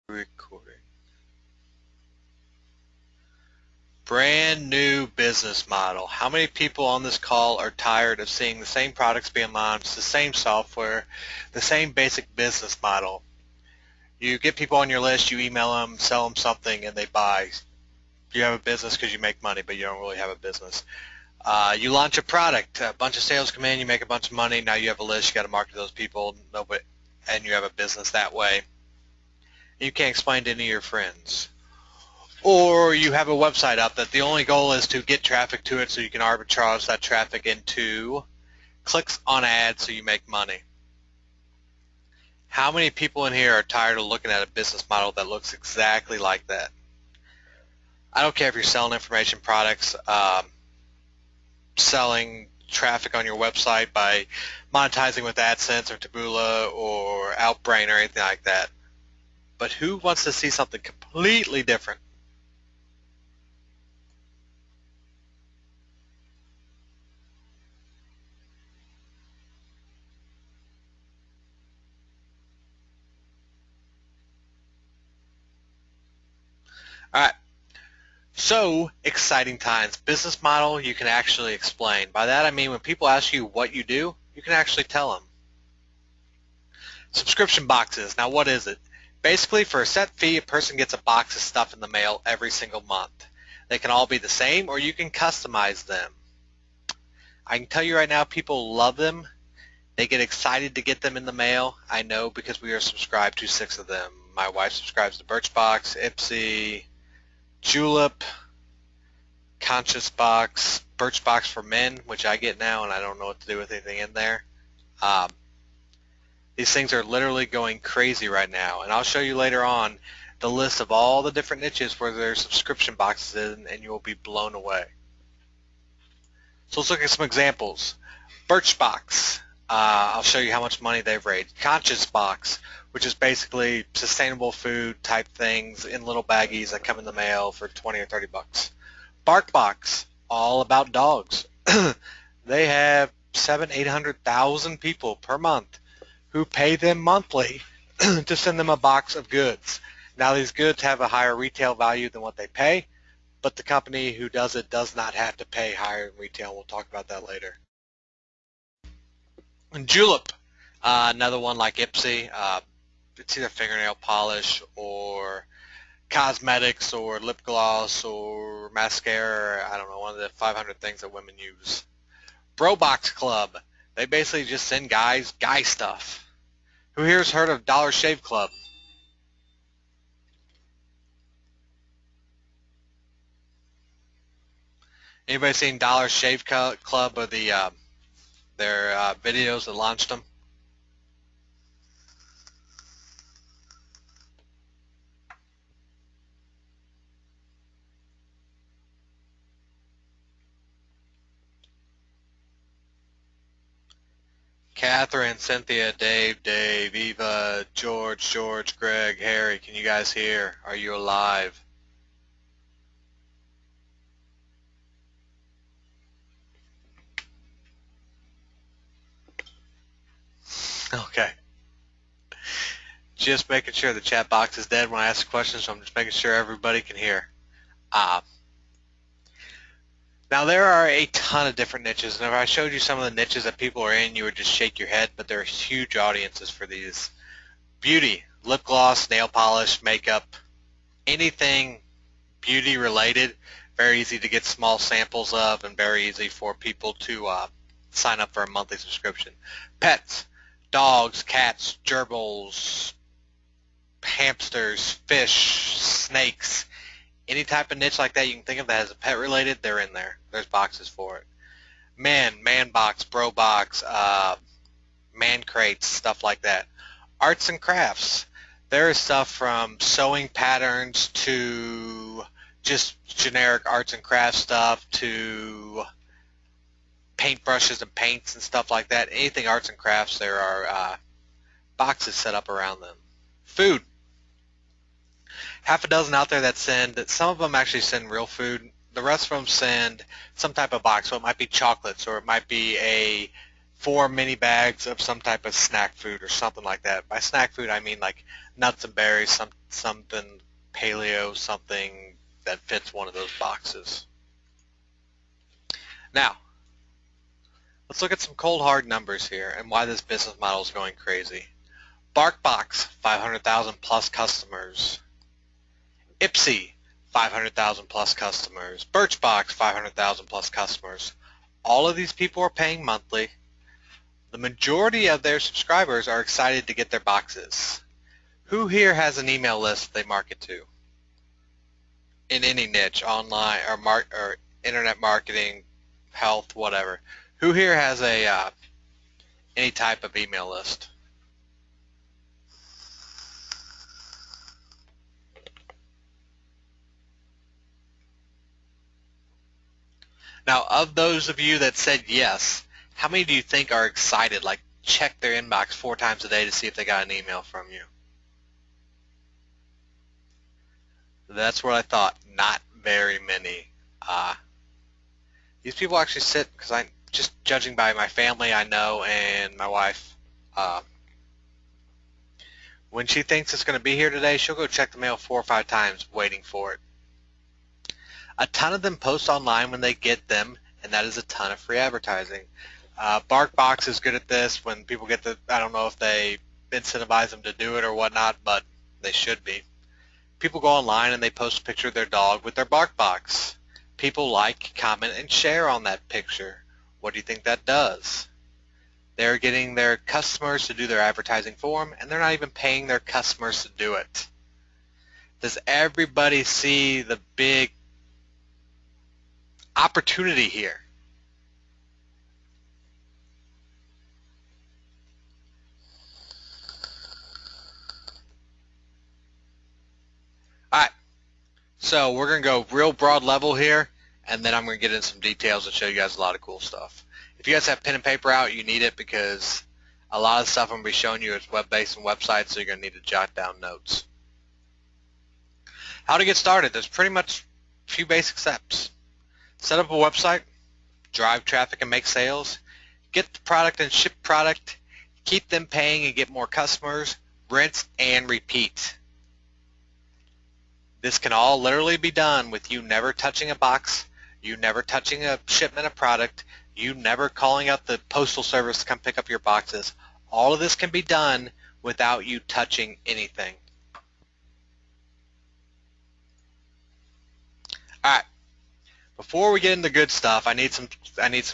Recording. Brand new business model. How many people on this call are tired of seeing the same products being launched, the same software, the same basic business model? You get people on your list, you email them, sell them something, and they buy. You have a business because you make money, but you don't really have a business. You launch a product, a bunch of sales come in, you make a bunch of money, now you have a list, you got to market to those people, and you have a business that way. You can't explain to any of your friends. Or you have a website up that the only goal is to get traffic to it so you can arbitrage that traffic into clicks on ads so you make money. How many people in here are tired of looking at a business model that looks exactly like that? I don't care if you're selling information products, selling traffic on your website by monetizing with AdSense or Taboola or Outbrain or anything like that. But who wants to see something completely different? All right. So exciting times. Business model you can actually explain. By that I mean when people ask you what you do, you can actually tell them. Subscription boxes. Now what is it? Basically for a set fee, a person gets a box of stuff in the mail every single month. They can all be the same or you can customize them. I can tell you right now people love them. They get excited to get them in the mail. I know because we are subscribed to 6 of them. My wife subscribes to Birchbox, Ipsy, Julep, Conscious Box, Birchbox for Men, which I get now, and I don't know what to do with anything in there. These things are literally going crazy right now, and I'll show you later on the list of all the different niches where there's subscription boxes in, and you will be blown away. So let's look at some examples. Birchbox. I'll show you how much money they've raised. Conscious Box, which is basically sustainable food type things in little baggies that come in the mail for 20 or 30 bucks. BarkBox, all about dogs. They have 800,000 people per month who pay them monthly to send them a box of goods. Now these goods have a higher retail value than what they pay, but the company who does it does not have to pay higher in retail. We'll talk about that later. And Julep, another one like Ipsy. It's either fingernail polish or cosmetics or lip gloss or mascara, or I don't know, one of the 500 things that women use. Brobox Club. They basically just send guys guy stuff. Who here's heard of Dollar Shave Club? Anybody seen Dollar Shave Club or their videos that launched them? Catherine, Cynthia, Dave, Eva, George, Greg, Harry, can you guys hear? Are you alive? Okay. Just making sure the chat box is dead when I ask questions, so I'm just making sure everybody can hear. Now there are a ton of different niches, and if I showed you some of the niches that people are in, you would just shake your head, but there are huge audiences for these. Beauty, lip gloss, nail polish, makeup, anything beauty related, very easy to get small samples of and very easy for people to sign up for a monthly subscription. Pets, dogs, cats, gerbils, hamsters, fish, snakes, any type of niche like that you can think of that has a pet related, they're in there. There's boxes for it. Man box, bro box, man crates, stuff like that. Arts and crafts. There is stuff from sewing patterns to just generic arts and crafts stuff to paintbrushes and paints and stuff like that. Anything arts and crafts, there are boxes set up around them. Food. Half a dozen out there that send, some of them actually send real food. The rest of them send some type of box. So it might be chocolates or it might be a 4 mini bags of some type of snack food or something like that. By snack food, I mean like nuts and berries, something paleo, something that fits one of those boxes. Now, let's look at some cold hard numbers here and why this business model is going crazy. BarkBox, 500,000 plus customers. Ipsy, 500,000 plus customers. Birchbox, 500,000 plus customers. All of these people are paying monthly. The majority of their subscribers are excited to get their boxes. Who here has an email list they market to? In any niche, online or internet marketing, health, whatever. Who here has a any type of email list? Now, of those of you that said yes, how many do you think are excited, like check their inbox 4 times a day to see if they got an email from you? That's what I thought. Not very many. These people actually sit, because I'm just judging by my family I know and my wife. When she thinks it's going to be here today, she'll go check the mail 4 or 5 times waiting for it. A ton of them post online when they get them, and that is a ton of free advertising. BarkBox is good at this. When people get I don't know if they incentivize them to do it or whatnot, but they should be. People go online and they post a picture of their dog with their BarkBox. People like, comment, and share on that picture. What do you think that does? They're getting their customers to do their advertising for them, and they're not even paying their customers to do it. Does everybody see the big opportunity here? All right, so we're going to go real broad level here, and then I'm going to get into some details and show you guys a lot of cool stuff. If you guys have pen and paper out, you need it because a lot of stuff I'm going to be showing you is web-based and websites, so you're going to need to jot down notes. How to get started. There's pretty much a few basic steps. Set up a website, drive traffic and make sales, get the product and ship product, keep them paying and get more customers, rinse and repeat. This can all literally be done with you never touching a box, you never touching a shipment of product, you never calling up the postal service to come pick up your boxes. All of this can be done without you touching anything. All right. Before we get into good stuff, I need some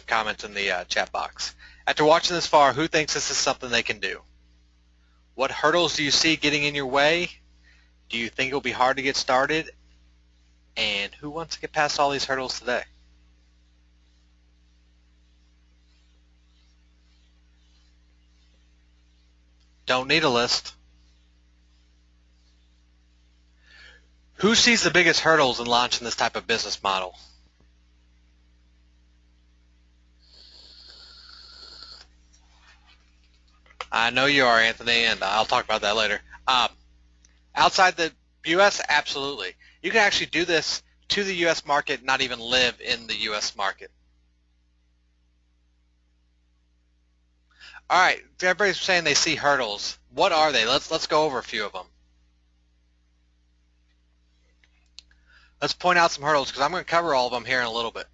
comments in the chat box. After watching this far, who thinks this is something they can do? What hurdles do you see getting in your way? Do you think it'll be hard to get started? And who wants to get past all these hurdles today? Don't need a list. Who sees the biggest hurdles in launching this type of business model? I know you are, Anthony, and I'll talk about that later. Outside the U.S., absolutely. You can actually do this to the U.S. market, not even live in the U.S. market. All right, everybody's saying they see hurdles. What are they? Let's go over a few of them. Let's point out some hurdles because I'm going to cover all of them here in a little bit.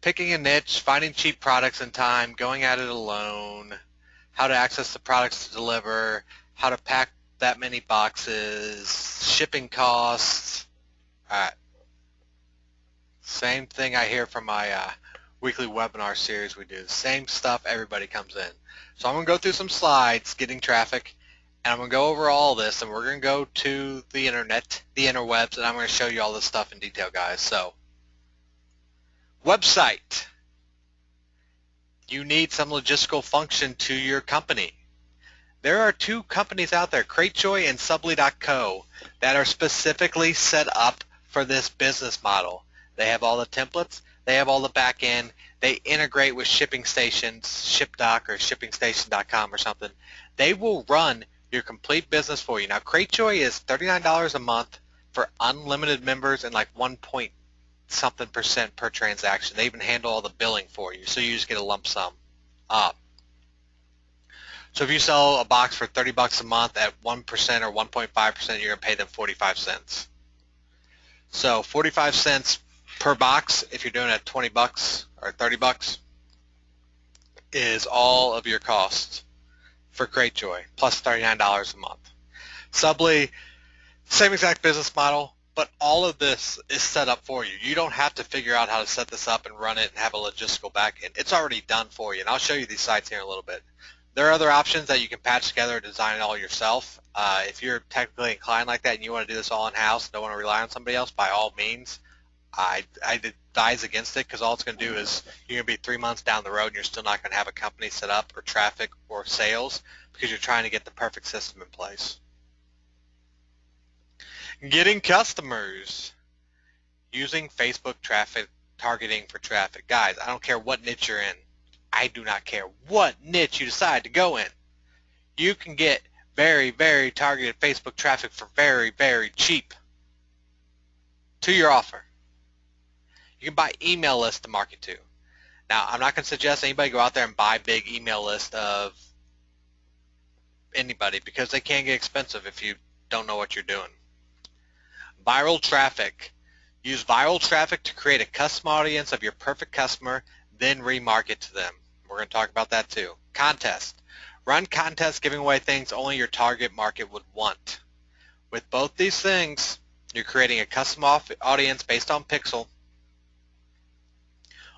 Picking a niche, finding cheap products in time, going at it alone, how to access the products to deliver, how to pack that many boxes, shipping costs. All right. Same thing I hear from my weekly webinar series we do. The same stuff, everybody comes in. So I'm going to go through some slides, getting traffic, and I'm going to go over all this, and we're going to go to the internet, the interwebs, and I'm going to show you all this stuff in detail, guys. So, website. You need some logistical function to your company. There are 2 companies out there, Cratejoy and Subly.co, that are specifically set up for this business model. They have all the templates. They have all the back end. They integrate with shipping stations, ShipDoc or ShippingStation.com or something. They will run your complete business for you. Now, Cratejoy is $39 a month for unlimited members and like 1.2 something percent per transaction. They even handle all the billing for you, so you just get a lump sum up. So if you sell a box for $30 a month at 1% or 1.5%, you're going to pay them 45 cents. So 45 cents per box, if you're doing it at 20 bucks or 30 bucks, is all of your costs for Cratejoy, plus $39 a month. Subly, same exact business model, but all of this is set up for you. You don't have to figure out how to set this up and run it and have a logistical backend. It's already done for you, and I'll show you these sites here in a little bit. There are other options that you can patch together and design it all yourself. If you're technically inclined like that and you want to do this all in-house, don't want to rely on somebody else, by all means, I advise against it, because all it's going to do is you're going to be 3 months down the road and you're still not going to have a company set up or traffic or sales, because you're trying to get the perfect system in place. Getting customers. Using Facebook traffic targeting for traffic. Guys, I don't care what niche you're in. I do not care what niche you decide to go in. You can get very, very targeted Facebook traffic for very, very cheap to your offer. You can buy email lists to market to. Now, I'm not going to suggest anybody go out there and buy big email lists of anybody, because they can get expensive if you don't know what you're doing. Viral traffic. Use viral traffic to create a custom audience of your perfect customer, then remarket to them. We're going to talk about that too. Contest. Run contests giving away things only your target market would want. With both these things, you're creating a custom audience based on pixel.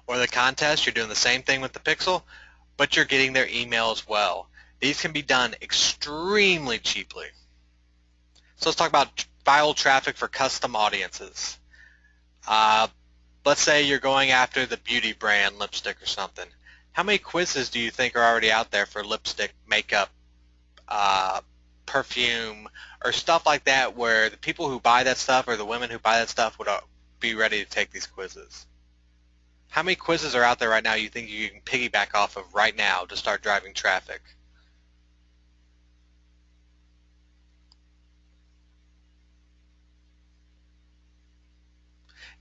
Or the contest, you're doing the same thing with the pixel, but you're getting their email as well. These can be done extremely cheaply. So let's talk about viral traffic for custom audiences. Let's say you're going after the beauty brand lipstick or something. How many quizzes do you think are already out there for lipstick, makeup, perfume, or stuff like that, where the people who buy that stuff or the women who buy that stuff would be ready to take these quizzes? How many quizzes are out there right now you think you can piggyback off of right now to start driving traffic?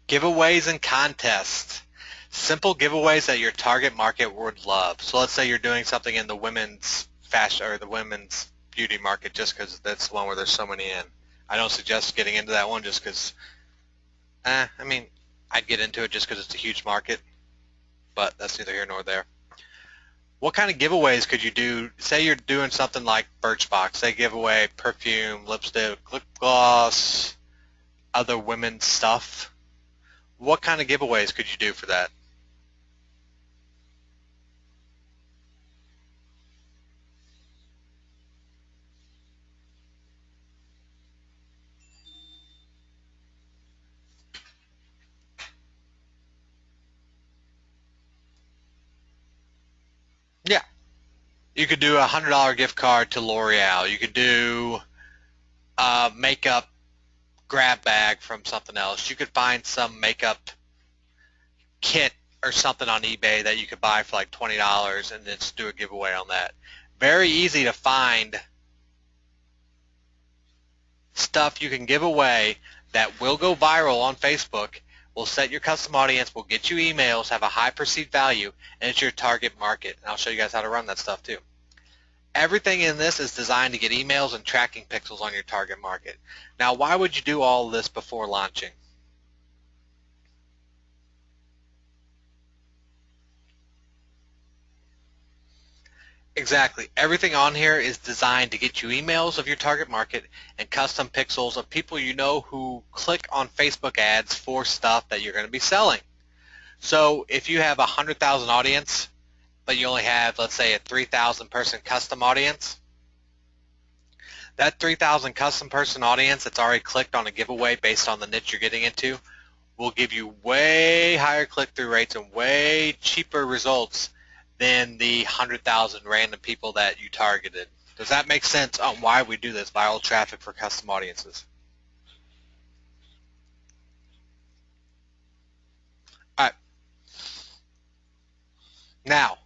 Giveaways and contests. Simple giveaways that your target market would love. So let's say you're doing something in the women's fashion or the women's beauty market, just because that's the one where there's so many in. I don't suggest getting into that one just because, I mean, I'd get into it just because it's a huge market, but that's neither here nor there. What kind of giveaways could you do? Say you're doing something like Birchbox. They give away perfume, lipstick, lip gloss, other women's stuff. What kind of giveaways could you do for that? Yeah. You could do a $100 gift card to L'Oreal. You could do a makeup grab bag from something else. You could find some makeup kit or something on eBay that you could buy for like $20 and then just do a giveaway on that. Very easy to find stuff you can give away that will go viral on Facebook, will set your custom audience, will get you emails, have a high perceived value, and it's your target market. And I'll show you guys how to run that stuff too. Everything in this is designed to get emails and tracking pixels on your target market. Now, why would you do all of this before launching? Exactly. Everything on here is designed to get you emails of your target market and custom pixels of people you know who click on Facebook ads for stuff that you're going to be selling. So if you have a 100,000 audience, but you only have, let's say, a 3,000 person custom audience, that 3,000 custom person audience that's already clicked on a giveaway based on the niche you're getting into will give you way higher click-through rates and way cheaper results than the 100,000 random people that you targeted. Does that make sense on why we do this viral traffic for custom audiences? All right. Now,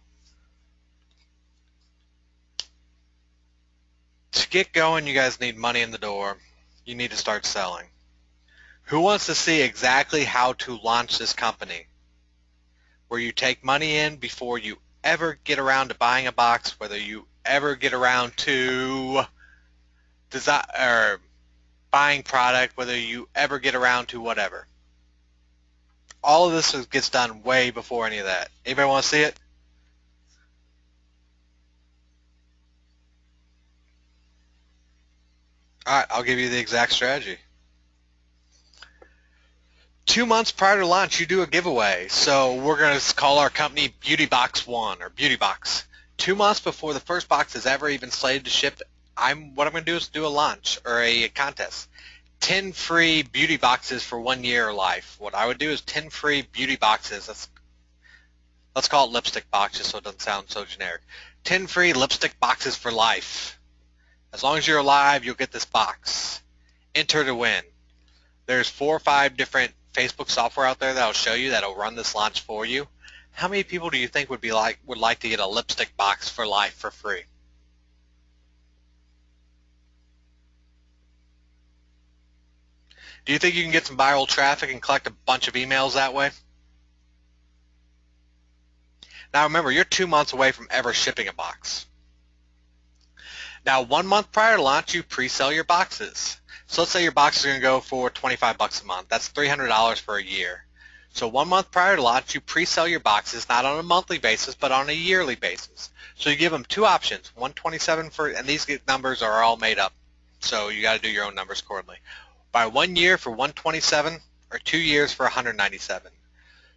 to get going, you guys need money in the door. You need to start selling. Who wants to see exactly how to launch this company, where you take money in before you ever get around to buying a box, whether you ever get around to design or buying product, whether you ever get around to whatever. All of this gets done way before any of that. Anybody want to see it? All right, I'll give you the exact strategy. 2 months prior to launch, you do a giveaway. So we're going to call our company Beauty Box 1 or Beauty Box. 2 months before the first box is ever even slated to ship, what I'm going to do is do a launch or a contest. 10 free beauty boxes for 1 year life. What I would do is 10 free beauty boxes. Let's call it lipstick boxes so it doesn't sound so generic. 10 free lipstick boxes for life. As long as you're alive, you'll get this box. Enter to win. There's 4 or 5 different Facebook software out there that'll show you, that'll run this launch for you. How many people do you think would like to get a lipstick box for life for free? Do you think you can get some viral traffic and collect a bunch of emails that way? Now remember, you're 2 months away from ever shipping a box. Now 1 month prior to launch, you pre-sell your boxes. So let's say your box is going to go for $25 a month. That's $300 for a year. So 1 month prior to launch, you pre-sell your boxes not on a monthly basis, but on a yearly basis. So you give them 2 options, 127 for, and these numbers are all made up. So you got to do your own numbers accordingly. Buy 1 year for 127 or 2 years for 197.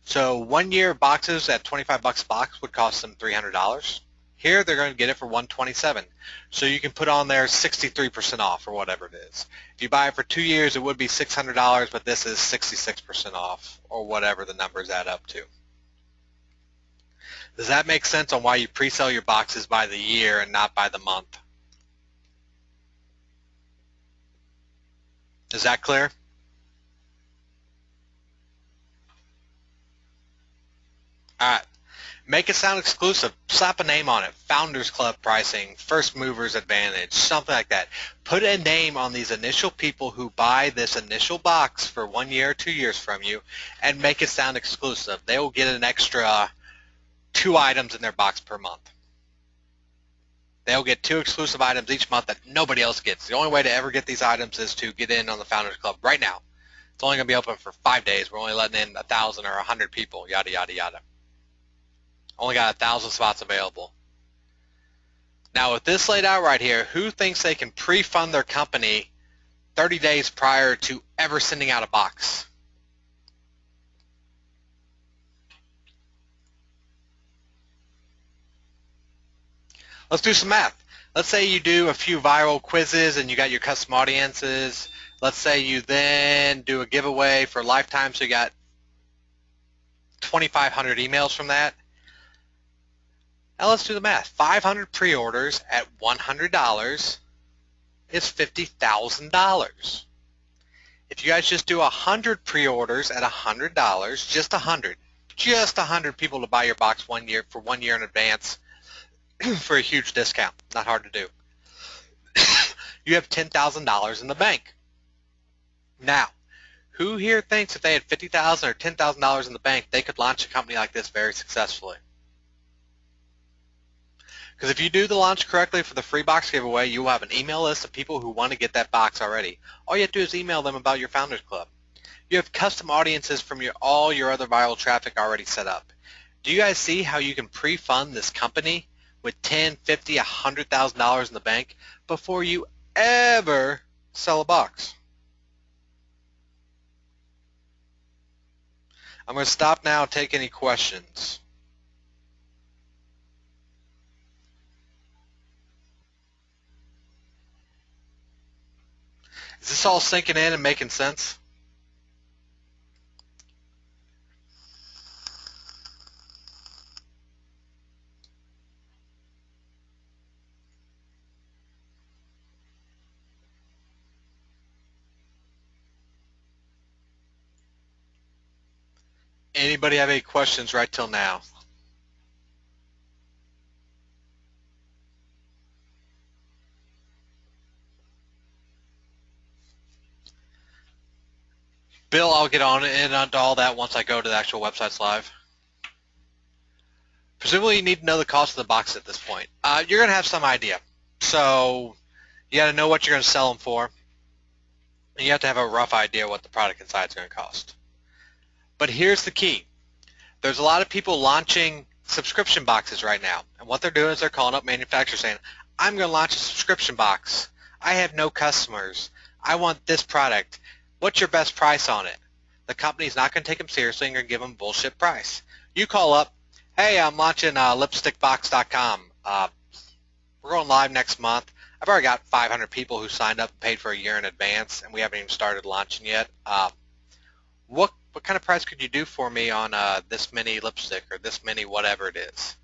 So 1 year of boxes at $25 a box would cost them $300. Here they're going to get it for 127. So you can put on there 63% off or whatever it is. If you buy it for 2 years, it would be $600, but this is 66% off or whatever the numbers add up to. Does that make sense on why you pre-sell your boxes by the year and not by the month? Is that clear? All right. Make it sound exclusive. Slap a name on it. Founders Club pricing, first movers advantage, something like that. Put a name on these initial people who buy this initial box for 1 year or 2 years from you and make it sound exclusive. They will get an extra 2 items in their box per month. They'll get 2 exclusive items each month that nobody else gets. The only way to ever get these items is to get in on the Founders Club right now. It's only going to be open for 5 days. We're only letting in 1,000 or 100 people, yada, yada, yada. Only got 1,000 spots available. Now with this laid out right here, who thinks they can pre-fund their company 30 days prior to ever sending out a box? Let's do some math. Let's say you do a few viral quizzes and you got your custom audiences. Let's say you then do a giveaway for a lifetime, so you got 2,500 emails from that. Now let's do the math. 500 pre-orders at $100 is $50,000. If you guys just do 100 pre-orders at $100, just 100 people to buy your box for 1 year in advance for a huge discount. Not hard to do. You have $10,000 in the bank. Now, who here thinks if they had $50,000 or $10,000 in the bank, they could launch a company like this very successfully? Because if you do the launch correctly for the free box giveaway, you will have an email list of people who want to get that box already. All you have to do is email them about your Founders Club. You have custom audiences from all your other viral traffic already set up. Do you guys see how you can pre-fund this company with $10,000, $50,000, $100,000 in the bank before you ever sell a box? I'm going to stop now and take any questions. Is this all sinking in and making sense? Anybody have any questions right till now? Bill, I'll get on in onto all that once I go to the actual websites live. Presumably you need to know the cost of the box at this point. You're going to have some idea. So you got to know what you're going to sell them for. And you have to have a rough idea what the product inside is going to cost. But here's the key. There's a lot of people launching subscription boxes right now. And what they're doing is they're calling up manufacturers saying, I'm going to launch a subscription box. I have no customers. I want this product. What's your best price on it? The company's not going to take them seriously and going to give them a bullshit price. You call up, hey, I'm launching lipstickbox.com. We're going live next month. I've already got 500 people who signed up and paid for a year in advance, and we haven't even started launching yet. What kind of price could you do for me on this many lipstick or this many whatever it is?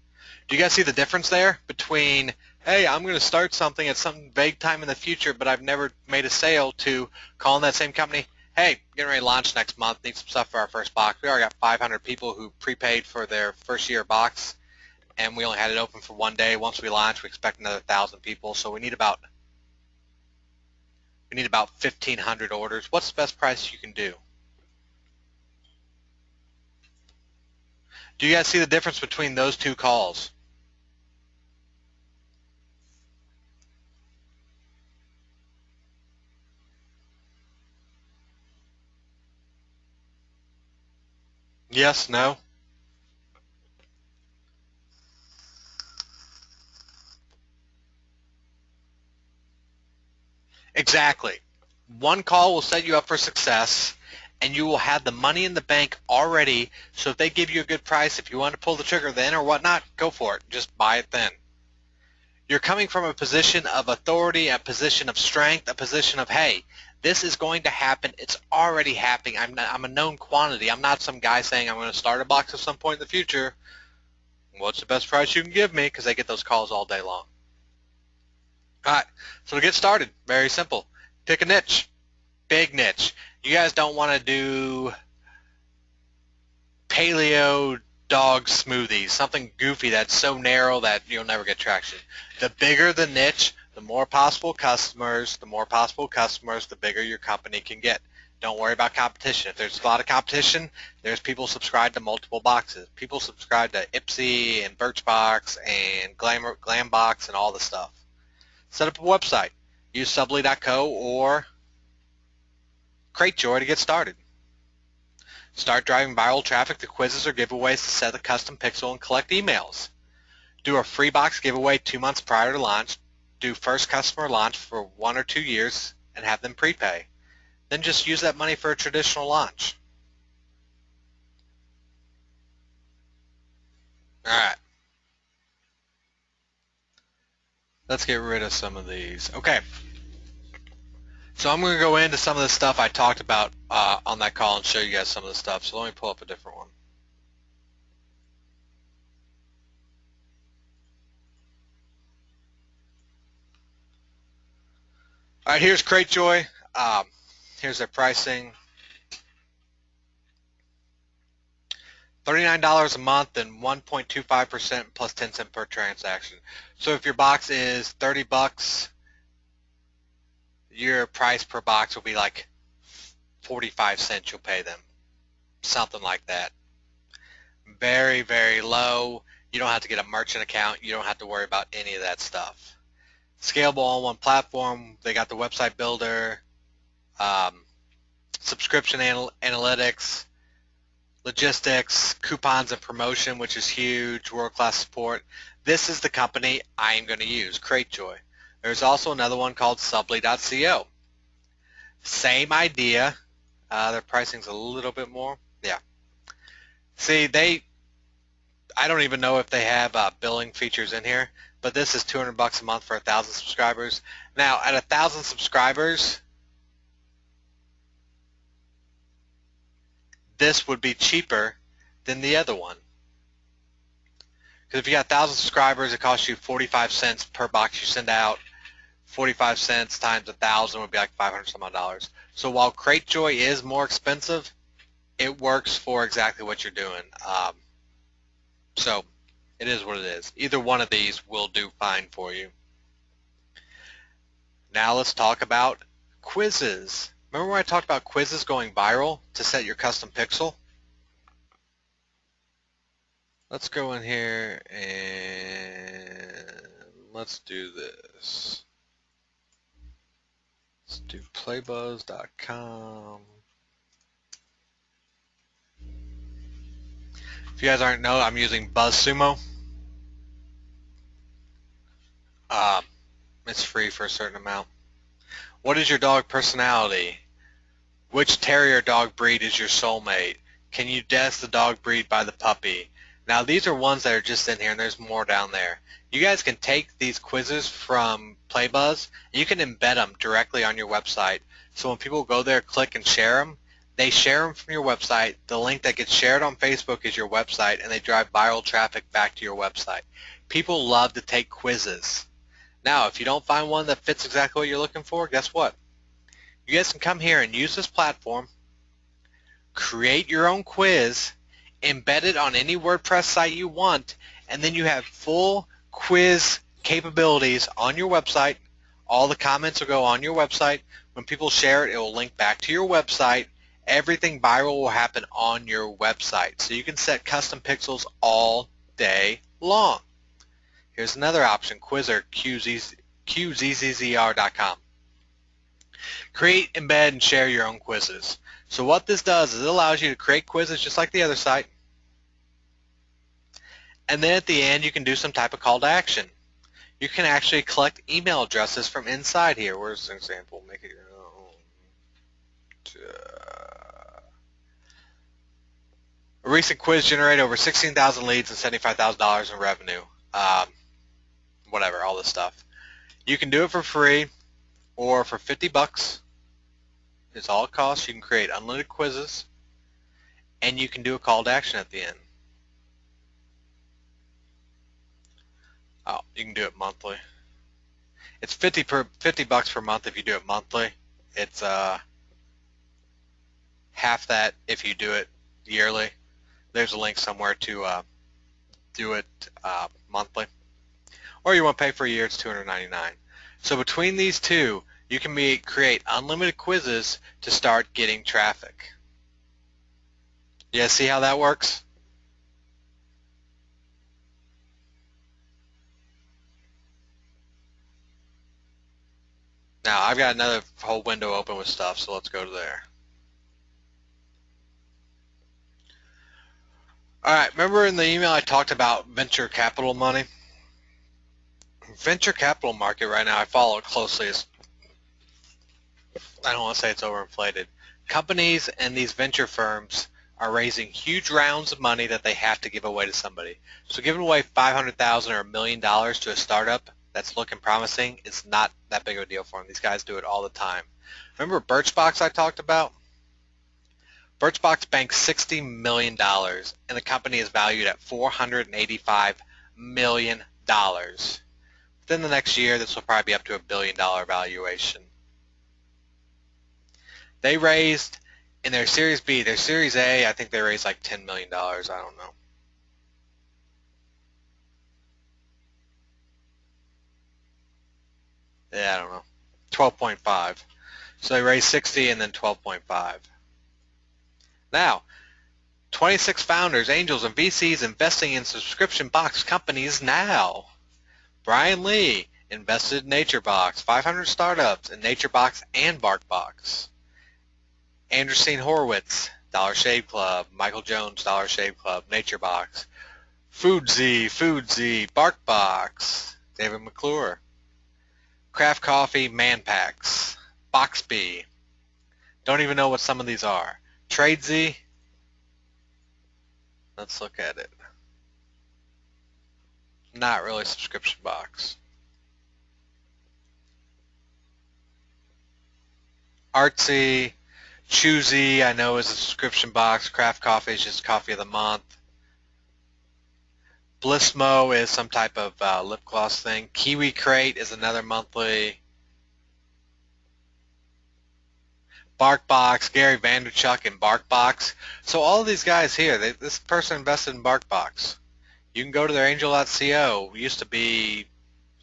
Do you guys see the difference there between, hey, I'm going to start something at some vague time in the future, but I've never made a sale, to calling that same company, hey, getting ready to launch next month, need some stuff for our first box. We already got 500 people who prepaid for their first year box, and we only had it open for one day. Once we launch, we expect another 1,000 people, so we need about 1,500 orders. What's the best price you can do? Do you guys see the difference between those two calls? Yes, no? Exactly. One call will set you up for success, and you will have the money in the bank already, so if they give you a good price, if you want to pull the trigger then or whatnot, go for it. Just buy it then. You're coming from a position of authority, a position of strength, a position of, hey, this is going to happen. It's already happening. I'm a known quantity. I'm not some guy saying I'm going to start a box at some point in the future. What's the best price you can give me? Because I get those calls all day long. All right, so to get started, very simple. Pick a niche, big niche. You guys don't want to do paleo dog smoothies, something goofy that's so narrow that you'll never get traction. The bigger the niche, the more possible customers, the bigger your company can get. Don't worry about competition. If there's a lot of competition, there's people subscribe to multiple boxes. People subscribe to Ipsy and Birchbox and Glambox and all the stuff. Set up a website. Use Subly.co or Cratejoy to get started. Start driving viral traffic to quizzes or giveaways to set a custom pixel and collect emails. Do a free box giveaway 2 months prior to launch. Do first customer launch for 1 or 2 years and have them prepay. Then just use that money for a traditional launch. All right. Let's get rid of some of these. Okay. So I'm going to go into some of the stuff I talked about on that call and show you guys some of the stuff. So let me pull up a different one. All right, here's Cratejoy. Here's their pricing. $39 a month and 1.25% plus 10 cents per transaction. So if your box is 30 bucks, your price per box will be like 45 cents you'll pay them. Something like that. Very, very low. You don't have to get a merchant account. You don't have to worry about any of that stuff. Scalable on one platform. They got the website builder, subscription analytics, logistics, coupons and promotion, which is huge, world-class support. This is the company I am going to use, Cratejoy. There's also another one called Subly.co. Same idea. Their pricing's a little bit more. Yeah. See, I don't even know if they have billing features in here, but this is $200 a month for 1,000 subscribers. Now, at 1,000 subscribers, this would be cheaper than the other one. Because if you got 1,000 subscribers, it costs you 45 cents per box you send out. 45 cents times 1,000 would be like $500 some odd dollars. So while Cratejoy is more expensive, it works for exactly what you're doing. So it is what it is. Either one of these will do fine for you. Now let's talk about quizzes. Remember when I talked about quizzes going viral to set your custom pixel? Let's go in here and let's do this. Let's do playbuzz.com. If you guys aren't know, I'm using BuzzSumo. It's free for a certain amount. What is your dog personality? Which terrier dog breed is your soulmate? Can you guess the dog breed by the puppy? Now these are ones that are just in here and there's more down there. You guys can take these quizzes from Playbuzz and you can embed them directly on your website. So when people go there, click and share them, they share them from your website. The link that gets shared on Facebook is your website and they drive viral traffic back to your website. People love to take quizzes. Now if you don't find one that fits exactly what you're looking for, guess what? You guys can come here and use this platform, create your own quiz, embed it on any WordPress site you want, and then you have full quiz capabilities on your website. All the comments will go on your website. When people share it, it will link back to your website. Everything viral will happen on your website. So you can set custom pixels all day long. Here's another option, Quizzer, QZZR.com. Create, embed, and share your own quizzes. So what this does is it allows you to create quizzes just like the other site. And then at the end you can do some type of call to action. You can actually collect email addresses from inside here. Where's an example? Make it your own. A recent quiz generated over 16,000 leads and $75,000 in revenue. Whatever, all this stuff. You can do it for free or for 50 bucks. It's all it costs. You can create unlimited quizzes and you can do a call to action at the end. Oh, you can do it monthly. It's 50 bucks per month if you do it monthly. It's half that if you do it yearly. There's a link somewhere to do it monthly. Or you want to pay for a year, it's $299. So between these two, you can create unlimited quizzes to start getting traffic. You guys see how that works? Now I've got another whole window open with stuff, so let's go to there. Alright, remember in the email I talked about venture capital money? Venture capital market right now, I follow it closely. I don't want to say it's overinflated. Companies and these venture firms are raising huge rounds of money that they have to give away to somebody. So giving away $500,000 or $1 million to a startup that's looking promising is not that big of a deal for them. These guys do it all the time. Remember Birchbox I talked about? Birchbox banked $60 million and the company is valued at $485 million. Within the next year, this will probably be up to $1 billion valuation. They raised in their Series B, their Series A, I think they raised like $10 million. I don't know. Yeah, I don't know. 12.5. So they raised 60 and then 12.5. Now, 26 founders, angels, and VCs investing in subscription box companies now. Brian Lee invested in NatureBox, 500 startups in NatureBox and BarkBox. Andreessen Horowitz, Dollar Shave Club, Michael Jones, Dollar Shave Club, NatureBox, Foodsy, BarkBox, David McClure, Craft Coffee, Manpacks, Boxbee. Don't even know what some of these are. Tradesy. Let's look at it. Not really subscription box. Artsy, Choosy, I know is a subscription box. Craft Coffee is just coffee of the month. Blissmo is some type of lip gloss thing. Kiwi Crate is another monthly. BarkBox, Gary Vaynerchuk in BarkBox. So all of these guys here, this person invested in BarkBox. You can go to their angel.co. It used to be,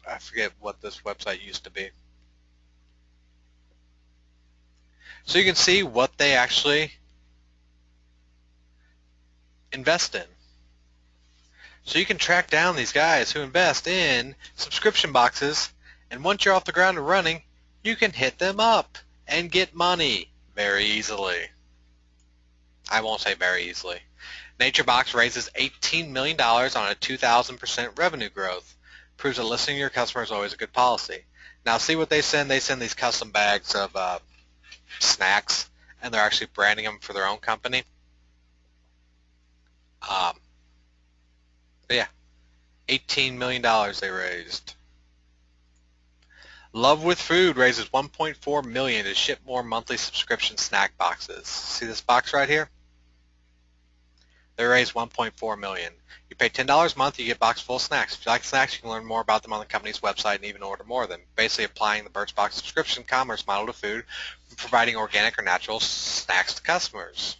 I forget what this website used to be. So you can see what they actually invest in. So you can track down these guys who invest in subscription boxes, and once you're off the ground and running, you can hit them up and get money very easily. I won't say very easily. NatureBox raises $18 million on a 2,000% revenue growth. Proves that listening to your customer is always a good policy. Now see what they send. They send these custom bags of snacks, and they're actually branding them for their own company. But yeah, $18 million they raised. Love with Food raises $1.4 million to ship more monthly subscription snack boxes. See this box right here? They raised $1.4 million. You pay $10 a month, you get a box full of snacks. If you like snacks, you can learn more about them on the company's website and even order more of them. Basically applying the Birchbox subscription commerce model to food, providing organic or natural snacks to customers.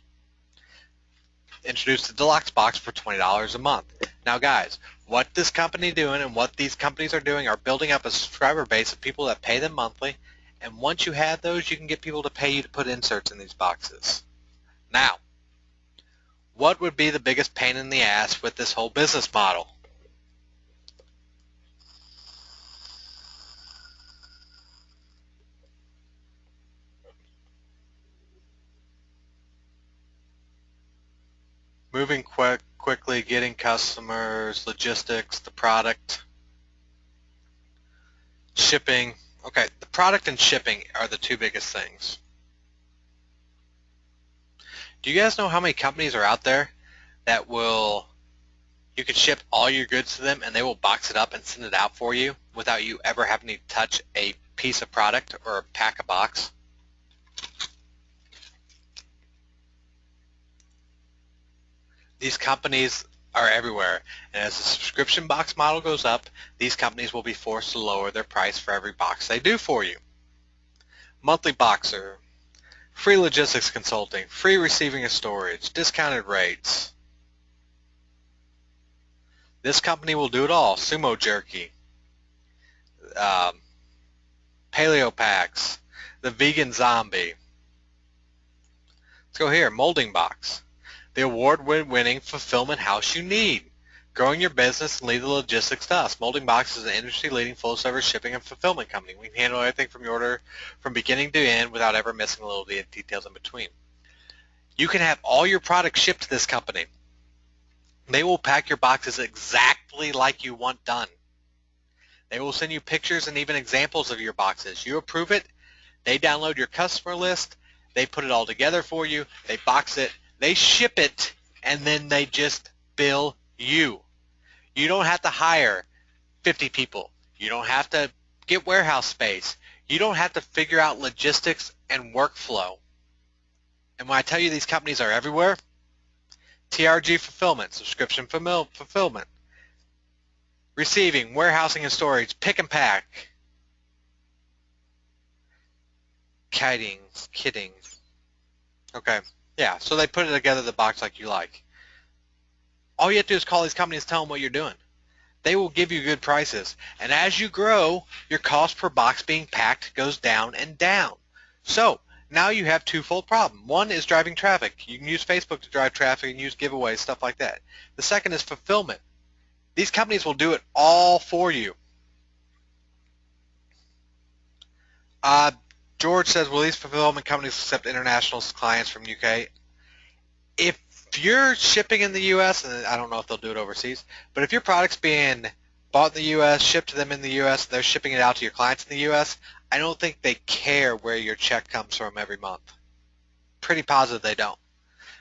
Introduce the Deluxe Box for $20 a month. Now guys, what this company doing and what these companies are doing are building up a subscriber base of people that pay them monthly, and once you have those, you can get people to pay you to put inserts in these boxes. Now, what would be the biggest pain in the ass with this whole business model? Moving quickly, getting customers, logistics, the product, shipping. Okay, the product and shipping are the two biggest things. Do you guys know how many companies are out there that you can ship all your goods to them and they will box it up and send it out for you without you ever having to touch a piece of product or pack a box? These companies are everywhere, and as the subscription box model goes up, these companies will be forced to lower their price for every box they do for you. Monthly Boxer, free logistics consulting, free receiving and storage, discounted rates. This company will do it all. Sumo Jerky, Paleo Packs, the Vegan Zombie. Let's go here, Molding Box, the award-winning fulfillment house you need. Growing your business and leave the logistics to us. Molding Box is an industry-leading full-service shipping and fulfillment company. We can handle everything from your order from beginning to end without ever missing a little details in between. You can have all your products shipped to this company. They will pack your boxes exactly like you want done. They will send you pictures and even examples of your boxes. You approve it, they download your customer list, they put it all together for you, they box it, they ship it, and then they just bill you. You don't have to hire 50 people. You don't have to get warehouse space. You don't have to figure out logistics and workflow. And when I tell you these companies are everywhere, TRG Fulfillment, Subscription Fulfillment, Receiving, Warehousing and Storage, Pick and Pack, Kitting. Okay, yeah, so they put it together the box like you like. All you have to do is call these companies and tell them what you're doing. They will give you good prices. And as you grow, your cost per box being packed goes down and down. So now you have twofold problem. One is driving traffic. You can use Facebook to drive traffic and use giveaways, stuff like that. The second is fulfillment. These companies will do it all for you. George says, will these fulfillment companies accept international clients from UK? If you're shipping in the U.S., and I don't know if they'll do it overseas, but if your product's being bought in the U.S., shipped to them in the U.S., they're shipping it out to your clients in the U.S., I don't think they care where your check comes from every month. Pretty positive they don't.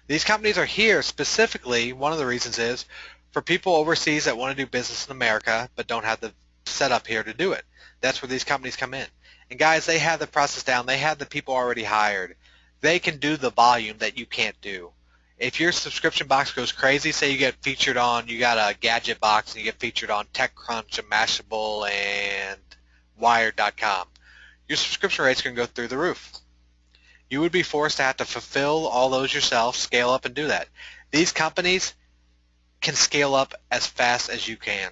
These companies are here specifically, one of the reasons is, for people overseas that want to do business in America but don't have the setup here to do it. That's where these companies come in. And guys, they have the process down. They have the people already hired. They can do the volume that you can't do. If your subscription box goes crazy, say you get featured on, you got a gadget box and you get featured on TechCrunch and Mashable and Wired.com, your subscription rate's going to go through the roof. You would be forced to have to fulfill all those yourself, scale up and do that. These companies can scale up as fast as you can.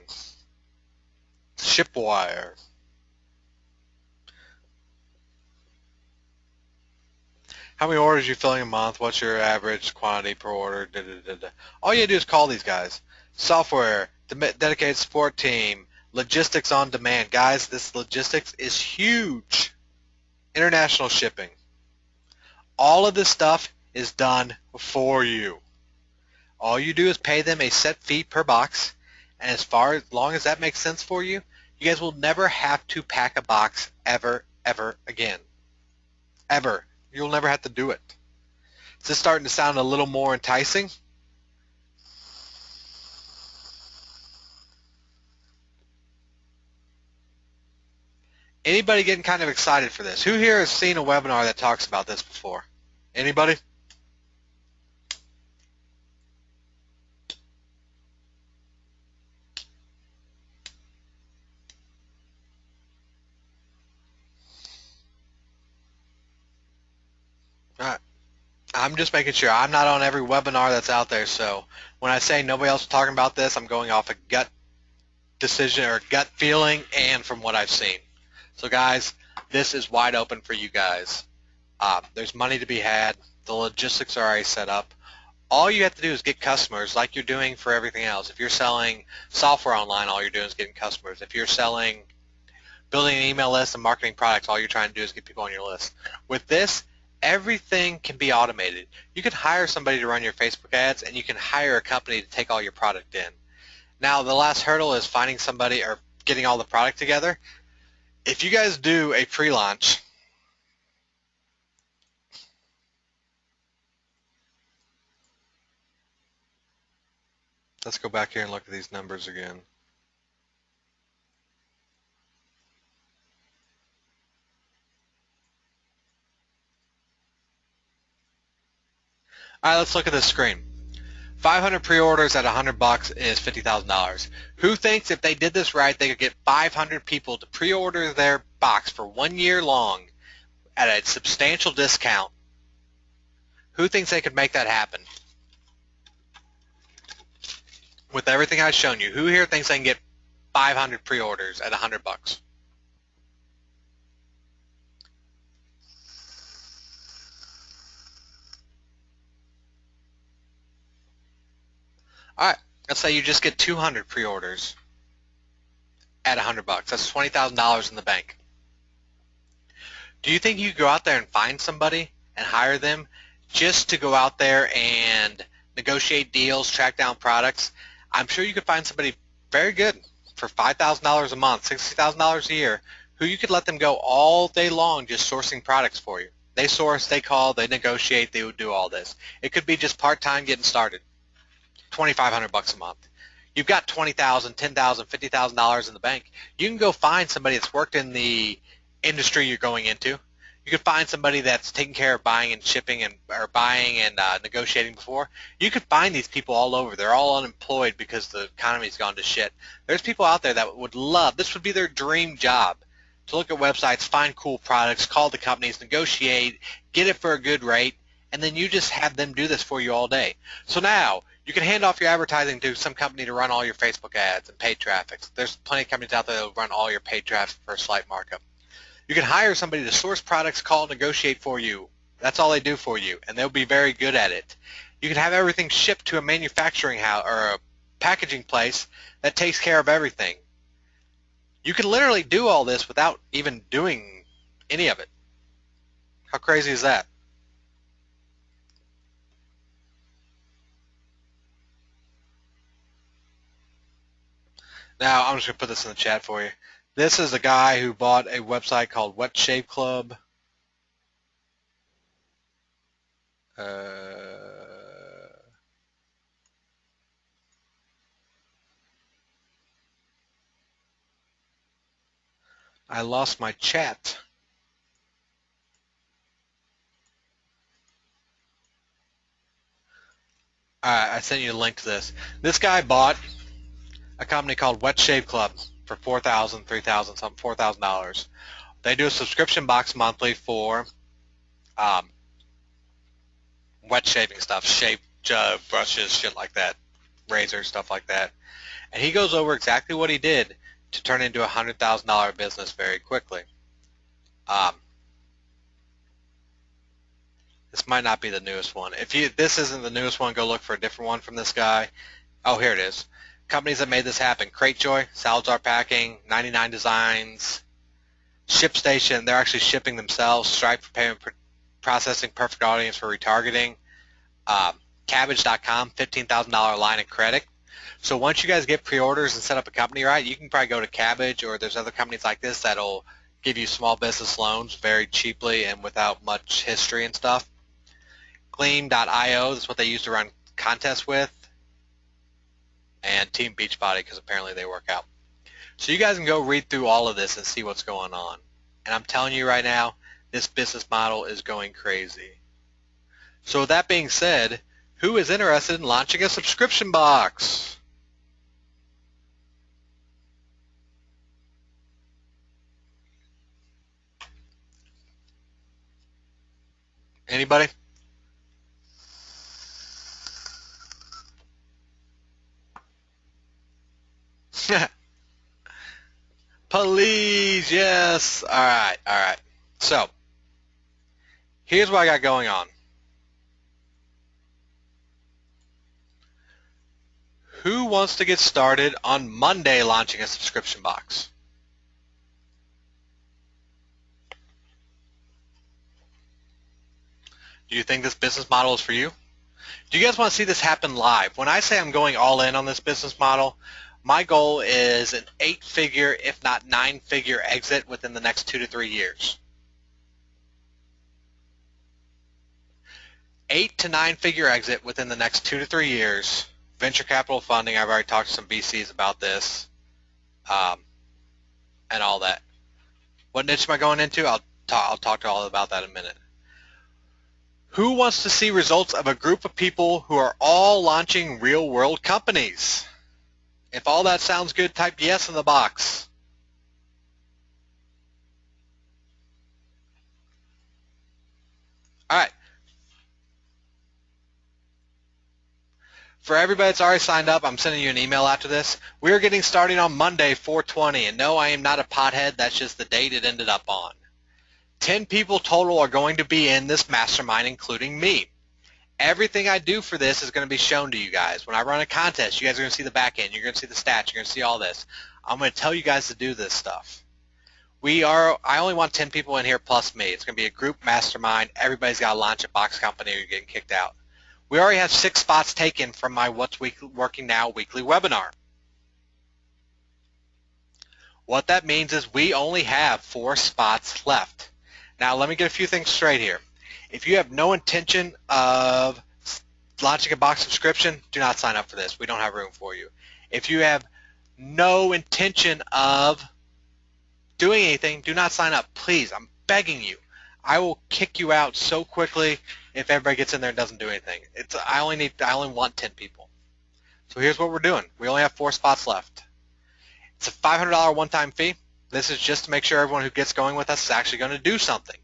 Shipwire. How many orders are you filling a month? What's your average quantity per order? Da, da, da, da. All you do is call these guys. Software, dedicated support team, logistics on demand. Guys, this logistics is huge. International shipping. All of this stuff is done for you. All you do is pay them a set fee per box, and as long as that makes sense for you, you guys will never have to pack a box ever again. Ever. You'll never have to do it. Is this starting to sound a little more enticing? Anybody getting kind of excited for this? Who here has seen a webinar that talks about this before? Anybody? All right. I'm just making sure. I'm not on every webinar that's out there, so when I say nobody else is talking about this, I'm going off a gut decision or gut feeling and from what I've seen. So guys, this is wide open for you guys. There's money to be had. The logistics are already set up. All you have to do is get customers like you're doing for everything else. If you're selling software online, all you're doing is getting customers. If you're building an email list and marketing products, all you're trying to do is get people on your list. With this, everything can be automated. You can hire somebody to run your Facebook ads, and you can hire a company to take all your product in. Now, the last hurdle is finding somebody or getting all the product together. If you guys do a pre-launch, let's go back here and look at these numbers again. All right, let's look at this screen. 500 pre-orders at $100 is $50,000. Who thinks if they did this right, they could get 500 people to pre-order their box for 1 year long at a substantial discount? Who thinks they could make that happen? With everything I've shown you, who here thinks they can get 500 pre-orders at $100? All right, let's say you just get 200 pre-orders at $100. That's $20,000 in the bank. Do you think you could go out there and find somebody and hire them just to go out there and negotiate deals, track down products? I'm sure you could find somebody very good for $5,000 a month, $60,000 a year, who you could let them go all day long just sourcing products for you. They source, they call, they negotiate, they would do all this. It could be just part-time getting started. $2,500 a month. You've got $20,000, $10,000, $50,000 in the bank. You can go find somebody that's worked in the industry you're going into. You could find somebody that's taken care of buying and shipping or buying and negotiating before. You could find these people all over. They're all unemployed because the economy's gone to shit. There's people out there that would love, this would be their dream job, to look at websites, find cool products, call the companies, negotiate, get it for a good rate, and then you just have them do this for you all day. So now, you can hand off your advertising to some company to run all your Facebook ads and paid traffic. There's plenty of companies out there that will run all your paid traffic for a slight markup. You can hire somebody to source products, call, negotiate for you. That's all they do for you, and they'll be very good at it. You can have everything shipped to a manufacturing house or a packaging place that takes care of everything. You can literally do all this without even doing any of it. How crazy is that? Now, I'm just going to put this in the chat for you. This is a guy who bought a website called Wet Shave Club. I lost my chat. I sent you a link to this. This guy bought a company called Wet Shave Club for $4,000, $3,000, something, $4,000. They do a subscription box monthly for wet shaving stuff, shave brushes, shit like that, razors, stuff like that. And he goes over exactly what he did to turn into a $100,000 business very quickly. this might not be the newest one. If this isn't the newest one, go look for a different one from this guy. Oh, here it is. Companies that made this happen: Cratejoy, Salazar Packing, 99 Designs, ShipStation. They're actually shipping themselves. Stripe for payment processing, Perfect Audience for retargeting. Kabbage.com, $15,000 line of credit. So once you guys get pre-orders and set up a company right, you can probably go to Kabbage, or there's other companies like this that'll give you small business loans very cheaply and without much history and stuff. Gleam.io, that's what they use to run contests with. And Team Beachbody, because apparently they work out. So you guys can go read through all of this and see what's going on. And I'm telling you right now, this business model is going crazy. So with that being said, who is interested in launching a subscription box? Anybody? Please, yes. All right. So, here's what I got going on. Who wants to get started on Monday launching a subscription box? Do you think this business model is for you? Do you guys want to see this happen live? When I say I'm going all in on this business model, my goal is an 8-figure, if not 9-figure exit within the next 2 to 3 years. 8 to 9-figure exit within the next 2 to 3 years. Venture capital funding, I've already talked to some VCs about this, and all that. What niche am I going into? I'll talk to all about that in a minute. Who wants to see results of a group of people who are all launching real-world companies? If all that sounds good, type yes in the box. All right. For everybody that's already signed up, I'm sending you an email after this. We're getting started on Monday, 4/20, and no, I am not a pothead. That's just the date it ended up on. 10 people total are going to be in this mastermind, including me. Everything I do for this is going to be shown to you guys. When I run a contest, you guys are going to see the back end. You're going to see the stats. You're going to see all this. I'm going to tell you guys to do this stuff. I only want 10 people in here plus me. It's going to be a group mastermind. Everybody's got to launch a box company or you're getting kicked out. We already have 6 spots taken from my What's Working Now weekly webinar. What that means is we only have 4 spots left. Now let me get a few things straight here. If you have no intention of launching a box subscription, do not sign up for this. We don't have room for you. If you have no intention of doing anything, do not sign up. Please, I'm begging you. I will kick you out so quickly if everybody gets in there and doesn't do anything. I only want 10 people. So here's what we're doing. We only have 4 spots left. It's a $500 one-time fee. This is just to make sure everyone who gets going with us is actually going to do something.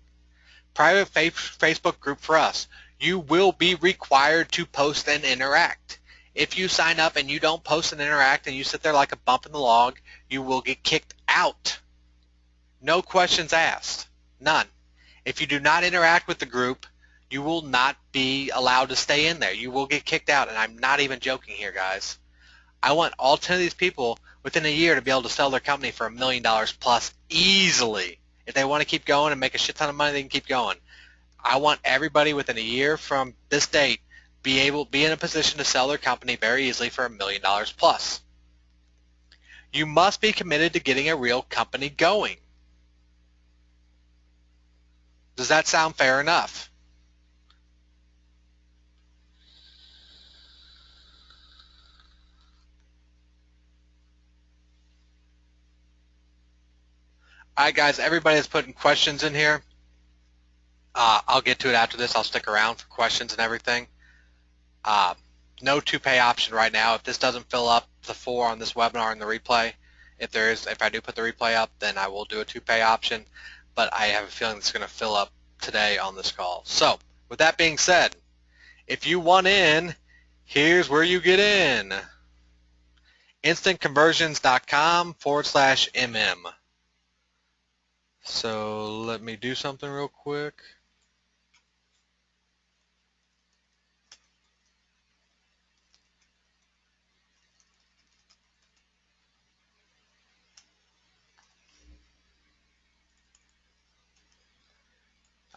Private Facebook group for us. You will be required to post and interact. If you sign up and you don't post and interact and you sit there like a bump in the log, you will get kicked out. No questions asked. None. If you do not interact with the group, you will not be allowed to stay in there. You will get kicked out, and I'm not even joking here, guys. I want all 10 of these people within a year to be able to sell their company for $1 million plus easily. If they want to keep going and make a shit ton of money, they can keep going. I want everybody within a year from this date be in a position to sell their company very easily for $1 million plus. You must be committed to getting a real company going. Does that sound fair enough? All right, guys, everybody is putting questions in here. I'll get to it after this. I'll stick around for questions and everything. No to-pay option right now. If this doesn't fill up the 4 on this webinar and the replay, if I do put the replay up, then I will do a to-pay option. But I have a feeling it's going to fill up today on this call. So, with that being said, if you want in, here's where you get in. instantconversions.com/mm. So let me do something real quick.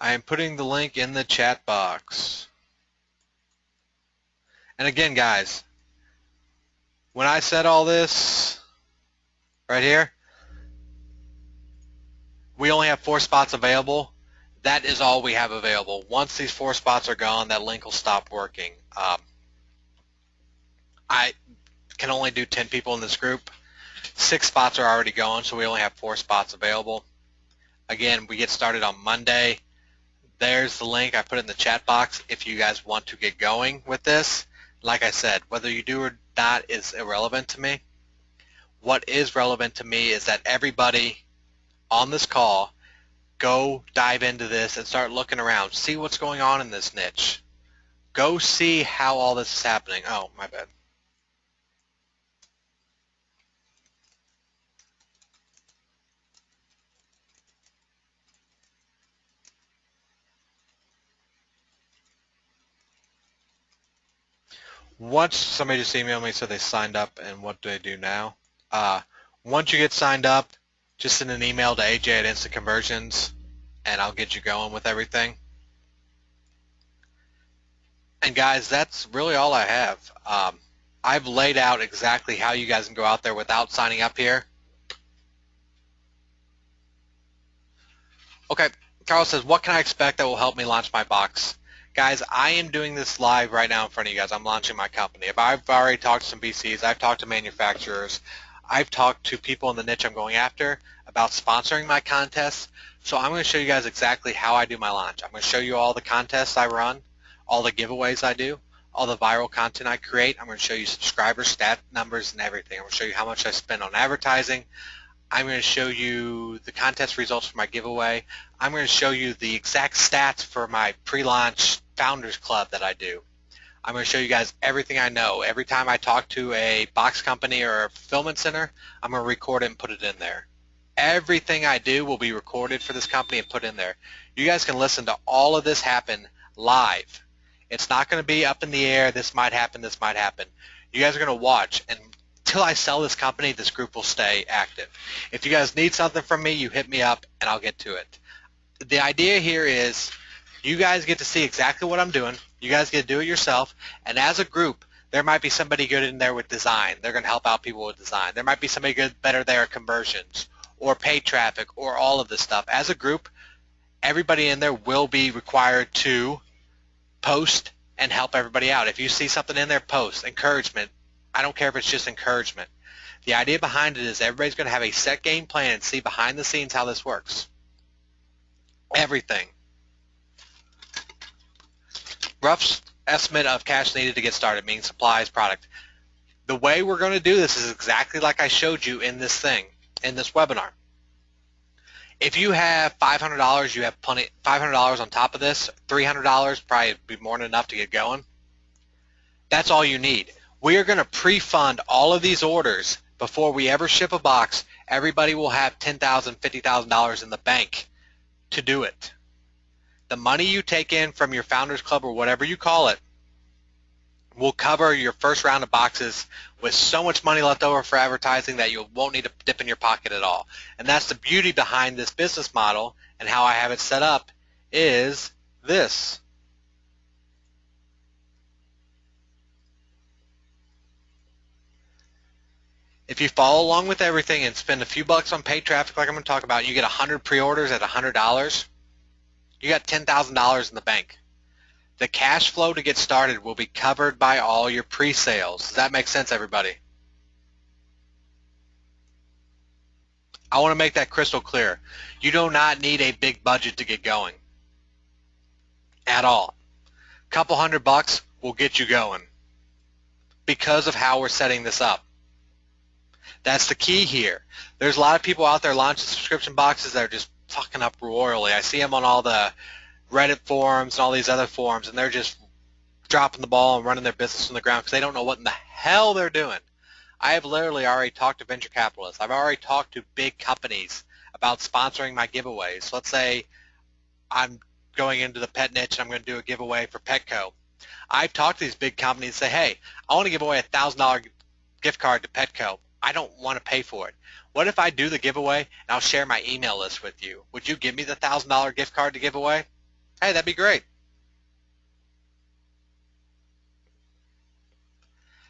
I am putting the link in the chat box. And again, guys, when I said all this right here, we only have 4 spots available. That is all we have available. Once these 4 spots are gone, that link will stop working. I can only do 10 people in this group. 6 spots are already gone, so we only have 4 spots available. Again, we get started on Monday. There's the link. I put it in the chat box if you guys want to get going with this. Like I said, whether you do or not is irrelevant to me. What is relevant to me is that everybody on this call go dive into this and start looking around. See what's going on in this niche. Go see how all this is happening. Oh, my bad. Once somebody just emailed me, so they signed up, and what do they do now? Once you get signed up, just send an email to AJ at Instant Conversions, and I'll get you going with everything. And guys, that's really all I have. I've laid out exactly how you guys can go out there without signing up here. Okay, Carl says, what can I expect that will help me launch my box? Guys, I am doing this live right now in front of you guys. I'm launching my company. I've already talked to some VCs. I've talked to manufacturers. I've talked to people in the niche I'm going after about sponsoring my contests. So I'm going to show you guys exactly how I do my launch. I'm going to show you all the contests I run, all the giveaways I do, all the viral content I create. I'm going to show you subscriber stat numbers and everything. I'm going to show you how much I spend on advertising. I'm going to show you the contest results for my giveaway. I'm going to show you the exact stats for my pre-launch Founders Club that I do. I'm going to show you guys everything I know. Every time I talk to a box company or a fulfillment center, I'm going to record it and put it in there. Everything I do will be recorded for this company and put in there. You guys can listen to all of this happen live. It's not going to be up in the air, this might happen, this might happen. You guys are going to watch, and until I sell this company, this group will stay active. If you guys need something from me, you hit me up and I'll get to it. The idea here is you guys get to see exactly what I'm doing. You guys get to do it yourself, and as a group, there might be somebody good in there with design. They're going to help out people with design. There might be somebody good, better there at conversions or paid traffic or all of this stuff. As a group, everybody in there will be required to post and help everybody out. If you see something in there, post. Encouragement. I don't care if it's just encouragement. The idea behind it is everybody's going to have a set game plan and see behind the scenes how this works. Everything. Rough estimate of cash needed to get started, meaning supplies, product. The way we're going to do this is exactly like I showed you in this thing, in this webinar. If you have $500, you have plenty. $500 on top of this, $300 probably be more than enough to get going. That's all you need. We are going to pre-fund all of these orders before we ever ship a box. Everybody will have $10,000, $50,000 in the bank to do it. The money you take in from your Founders Club or whatever you call it will cover your first round of boxes with so much money left over for advertising that you won't need to dip in your pocket at all. And that's the beauty behind this business model, and how I have it set up is this. If you follow along with everything and spend a few bucks on paid traffic like I'm going to talk about, you get 100 pre-orders at $100, you got $10,000 in the bank. The cash flow to get started will be covered by all your pre-sales. Does that make sense, everybody? I want to make that crystal clear. You do not need a big budget to get going at all. A couple $100 will get you going because of how we're setting this up. That's the key here. There's a lot of people out there launching subscription boxes that are just fucking up royally. I see them on all the Reddit forums and all these other forums, and they're just dropping the ball and running their business from the ground because they don't know what in the hell they're doing. I have literally already talked to venture capitalists. I've already talked to big companies about sponsoring my giveaways. Let's say I'm going into the pet niche and I'm going to do a giveaway for Petco. I've talked to these big companies and say, hey, I want to give away a $1,000 gift card to Petco. I don't want to pay for it. What if I do the giveaway and I'll share my email list with you? Would you give me the $1,000 gift card to give away? Hey, that'd be great.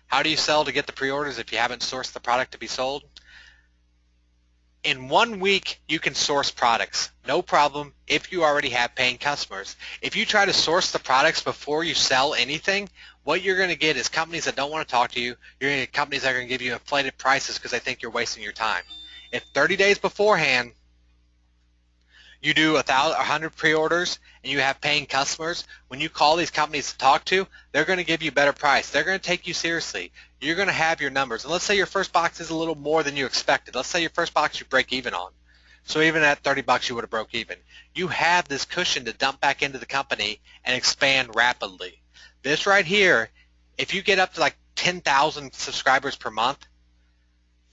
How do you sell to get the pre-orders if you haven't sourced the product to be sold? In 1 week, you can source products. No problem if you already have paying customers. If you try to source the products before you sell anything, what you're going to get is companies that don't want to talk to you. You're going to get companies that are going to give you inflated prices because they think you're wasting your time. If 30 days beforehand you do 100 pre-orders and you have paying customers, when you call these companies to talk to, they're going to give you a better price. They're going to take you seriously. You're going to have your numbers. And let's say your first box is a little more than you expected. Let's say your first box you break even on. So even at $30 you would have broke even. You have this cushion to dump back into the company and expand rapidly. This right here, if you get up to like 10,000 subscribers per month,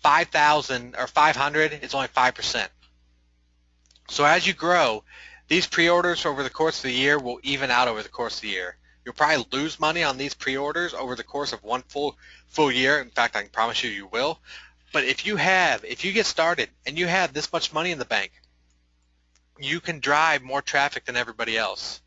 5,000 or 500 is only 5%. So as you grow, these pre-orders over the course of the year will even out over the course of the year. You'll probably lose money on these pre-orders over the course of one full year. In fact, I can promise you will. But if you get started and you have this much money in the bank, you can drive more traffic than everybody else.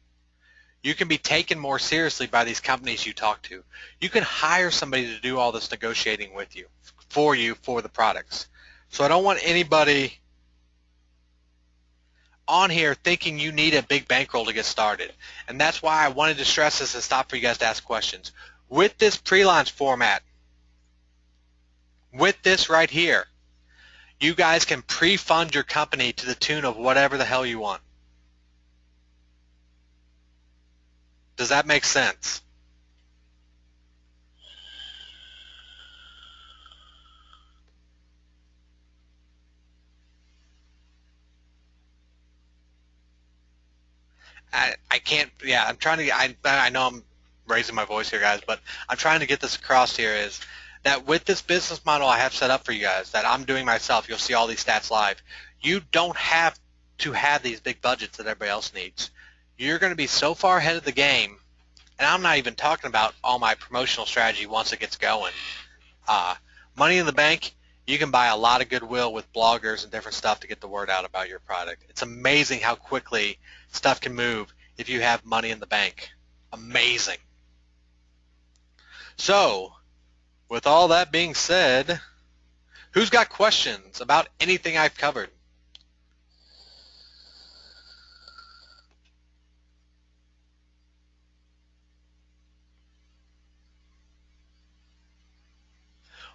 You can be taken more seriously by these companies you talk to. You can hire somebody to do all this negotiating with you for the products. So I don't want anybody on here thinking you need a big bankroll to get started. And that's why I wanted to stress this and stop for you guys to ask questions. With this pre-launch format, with this right here, you guys can pre-fund your company to the tune of whatever the hell you want. Does that make sense? I can't, yeah, I'm trying to, I know I'm raising my voice here, guys, but I'm trying to get this across here is that with this business model I have set up for you guys that I'm doing myself, you'll see all these stats live, you don't have to have these big budgets that everybody else needs. You're going to be so far ahead of the game, and I'm not even talking about all my promotional strategy once it gets going. Money in the Bank, you can buy a lot of goodwill with bloggers and different stuff to get the word out about your product. It's amazing how quickly stuff can move if you have money in the bank. Amazing. So, with all that being said, who's got questions about anything I've covered?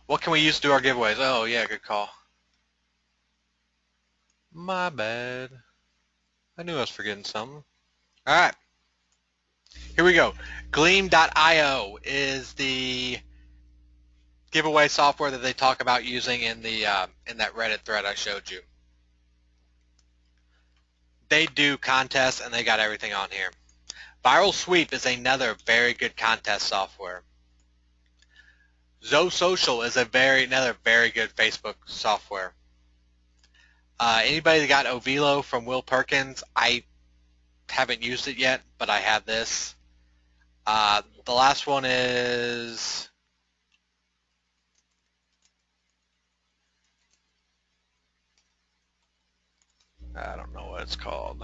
What can we use to do our giveaways? Oh, yeah, good call. My bad. I knew I was forgetting something. All right. Here we go. Gleam.io is the giveaway software that they talk about using in that Reddit thread I showed you. They do contests and they got everything on here. Viral Sweep is another very good contest software. ZoSocial is another very good Facebook software. Anybody that got Ovilo from Will Perkins, I haven't used it yet, but I have this. The last one is I don't know what it's called.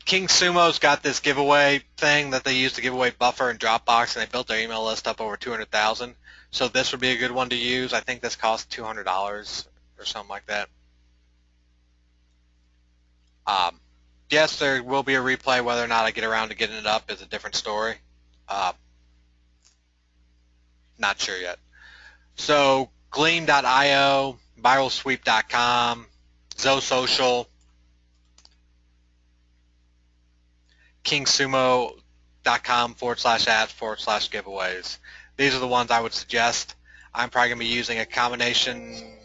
King Sumo's got this giveaway thing that they use to give away Buffer and Dropbox, and they built their email list up over 200,000. So this would be a good one to use. I think this costs $200 or something like that. Yes, there will be a replay. Whether or not I get around to getting it up is a different story. Not sure yet. So Gleam.io, ViralSweep.com, ZoSocial, KingSumo.com/apps/giveaways. These are the ones I would suggest. I'm probably going to be using a combination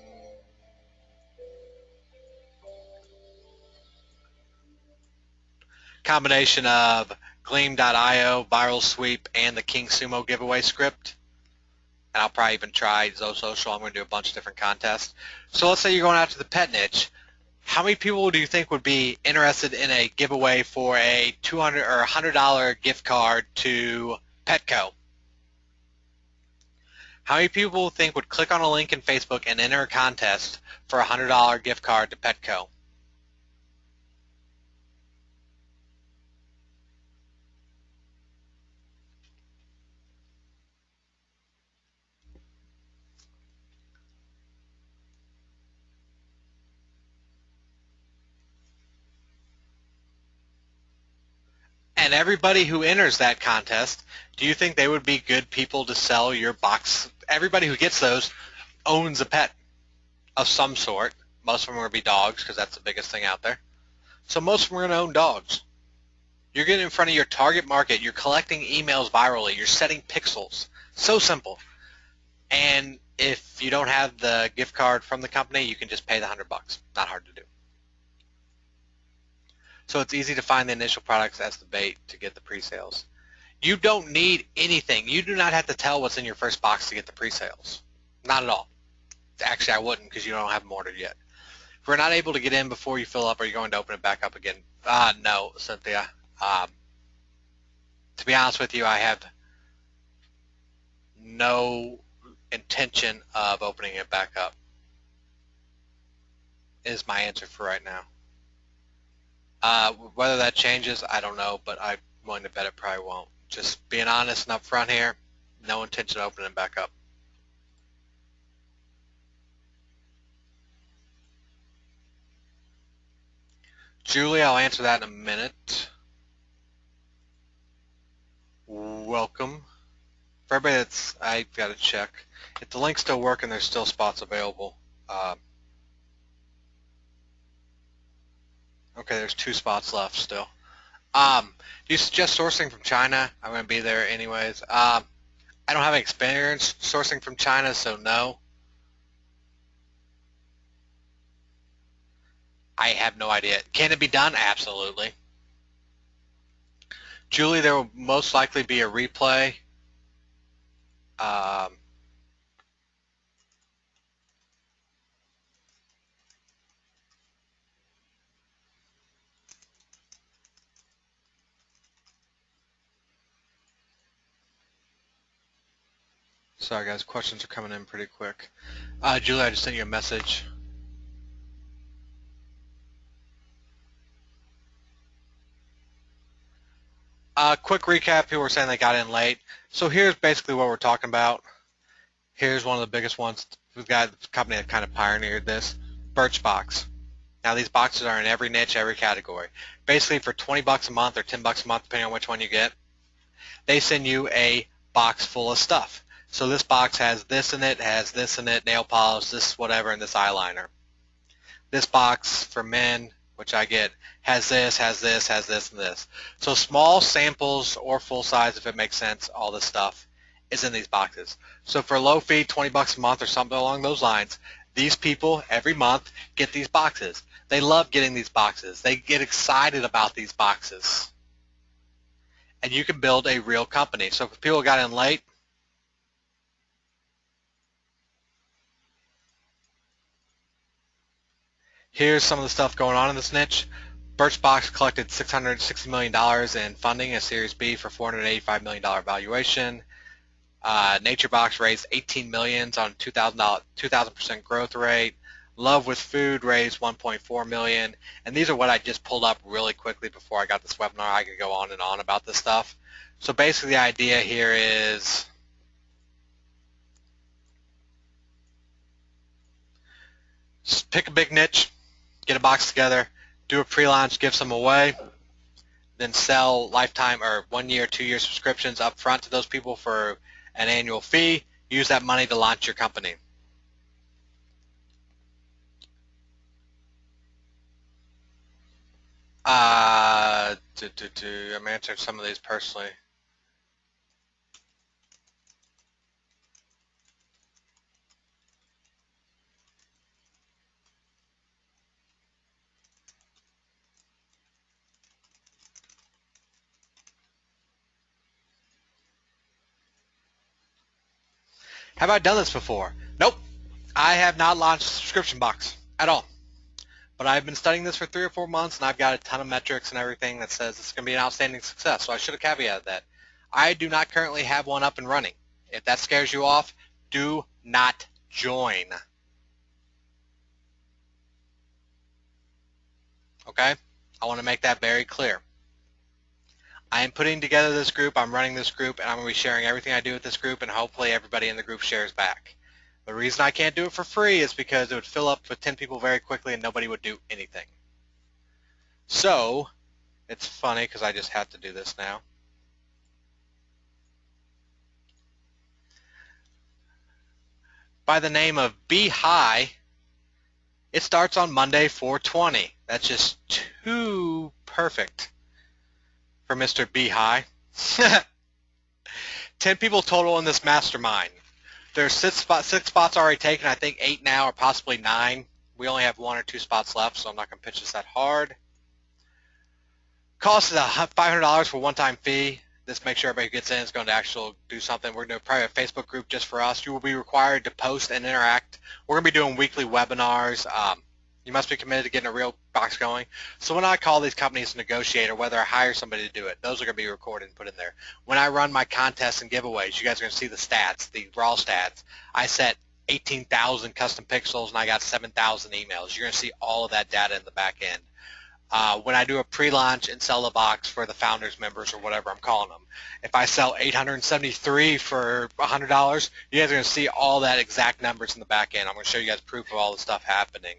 of Gleam.io, Viral Sweep, and the King Sumo giveaway script. And I'll probably even try ZoSocial. I'm going to do a bunch of different contests. So let's say you're going after the pet niche. How many people do you think would be interested in a giveaway for a $200 or $100 gift card to Petco? How many people think would click on a link in Facebook and enter a contest for a $100 gift card to Petco? And everybody who enters that contest, do you think they would be good people to sell your box? Everybody who gets those owns a pet of some sort. Most of them are going to be dogs because that's the biggest thing out there. So most of them are going to own dogs. You're getting in front of your target market. You're collecting emails virally. You're setting pixels. So simple. And if you don't have the gift card from the company, you can just pay the $100. Not hard to do. So it's easy to find the initial products as the bait to get the pre-sales. You don't need anything. You do not have to tell what's in your first box to get the pre-sales. Not at all. Actually, I wouldn't because you don't have them ordered yet. If we're not able to get in before you fill up, are you going to open it back up again? No, Cynthia. To be honest with you, I have no intention of opening it back up, is my answer for right now. Whether that changes, I don't know, but I'm willing to bet it probably won't. Just being honest and upfront here, no intention of opening it back up. Julie, I'll answer that in a minute. Welcome. For everybody that's, I've got to check. If the link's still working, there's still spots available. Okay, there's 2 spots left still. Do you suggest sourcing from China? I'm going to be there anyways. I don't have experience sourcing from China, so no. I have no idea. Can it be done? Absolutely. Julie, there will most likely be a replay. Sorry guys, questions are coming in pretty quick. Julie, I just sent you a message. Quick recap, people were saying they got in late. So here's basically what we're talking about. Here's one of the biggest ones. We've got a company that kind of pioneered this, Birchbox. Now these boxes are in every niche, every category. Basically for 20 bucks a month or 10 bucks a month, depending on which one you get, they send you a box full of stuff. So this box has this in it, has this in it, nail polish, this whatever, and this eyeliner. This box for men, which I get, has this, has this, has this, and this. So small samples or full size, if it makes sense, all this stuff is in these boxes. So for low fee, 20 bucks a month or something along those lines, these people every month get these boxes. They love getting these boxes. They get excited about these boxes. And you can build a real company. So if people got in late, here's some of the stuff going on in this niche. Birchbox collected $660 million in funding, a Series B for $485 million valuation. NatureBox raised $18 million on 2,000% growth rate. Love with Food raised $1.4 million. And these are what I just pulled up really quickly before I got this webinar. I could go on and on about this stuff. So basically the idea here is just pick a big niche, get a box together, do a pre-launch, give some away, then sell lifetime or 1 year, 2 year subscriptions up front to those people for an annual fee. Use that money to launch your company. I'm answering some of these personally. Have I done this before? Nope. I have not launched a subscription box at all. But I've been studying this for 3 or 4 months, and I've got a ton of metrics and everything that says it's going to be an outstanding success. So I should have caveated that. I do not currently have one up and running. If that scares you off, Do not join. Okay? I want to make that very clear. I am putting together this group, I'm running this group, and I'm going to be sharing everything I do with this group, and hopefully everybody in the group shares back. The reason I can't do it for free is because it would fill up with 10 people very quickly and nobody would do anything. So, it's funny because I just have to do this now. By the name of Be High, it starts on Monday, 4/20. That's just too perfect for Mr. Be High. 10 people total in this mastermind. There's six spots already taken. I think 8 now or possibly 9. We only have 1 or 2 spots left, so I'm not going to pitch this that hard. Cost is $500 for one-time fee. This makes sure everybody who gets in is going to actually do something. We're going to do a private Facebook group just for us. You will be required to post and interact. We're going to be doing weekly webinars. You must be committed to getting a real box going. So when I call these companies to negotiate or whether I hire somebody to do it, those are going to be recorded and put in there. When I run my contests and giveaways, you guys are going to see the stats, the raw stats. I set 18,000 custom pixels and I got 7,000 emails. You're going to see all of that data in the back end. When I do a pre-launch and sell a box for the founders members or whatever I'm calling them, if I sell 873 for $100, you guys are going to see all that exact numbers in the back end. I'm going to show you guys proof of all the stuff happening.